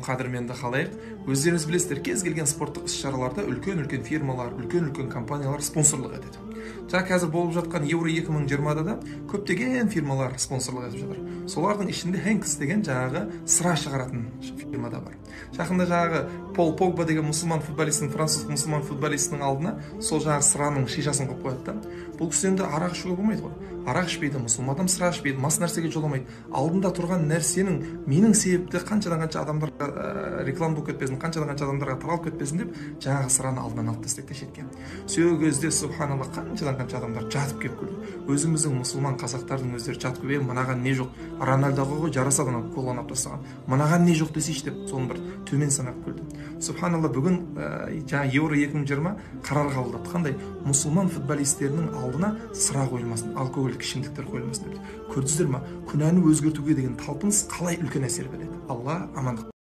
қадірменді халайық. Өздеріңіз білесіздер, кез келген спорттық іс-шараларда үлкен-үлкен фирмалар, үлкен-үлкен компаниялар спонсорлық етеді. Жаңа қазір болып жатқан Евро 2020-да да көптеген фирмалар спонсорлық етіп жатыр. Солардың ішінде Хенкс деген жаңағы сыра шығаратын фирма да бар. Жақында жаңағы Пол Погба деген мұсылман футболисттің, француз мұсылман футболисттің алдына сол жаңағы сыраның шишасын қойып қояды да. Бұл кісі енді арақ ішуге болмайды ғой. Арақ ішпейді, мұсылман адам сыра ішпейді, мас нәрсеге жоламайды. Алдында тұрған нәрсенің менің себепті қаншадан қанша адамдарға реклама болып кетпесін, қаншадан қанша адамдарға таралып кетпесін деп жаңағы сыраны алдынан алып тастайды да шетке. Сол кезде субханалла қаншадан қанша адамдар жатып келіп көрді. Өзіміздің мұсылман қазақтардың өздері жатып келіп, мынаған не жоқ? Рональдоға ғой жарасады ана коланы алып тастаған. Мынаған не жоқ десейші деп соны бір төмен санап көрді. Субханалла, бүгін жаңа Евро 2020 қарар қабылдады. Қандай? Мұсылман футболистерінің алдына сыра қойылмасын, алкогольдік ішімдіктер қойылмасын деп. Көрдіңіздер ме? Күнәні өзгертуге деген талпыныс қалай үлкен әсер береді. Алла амандық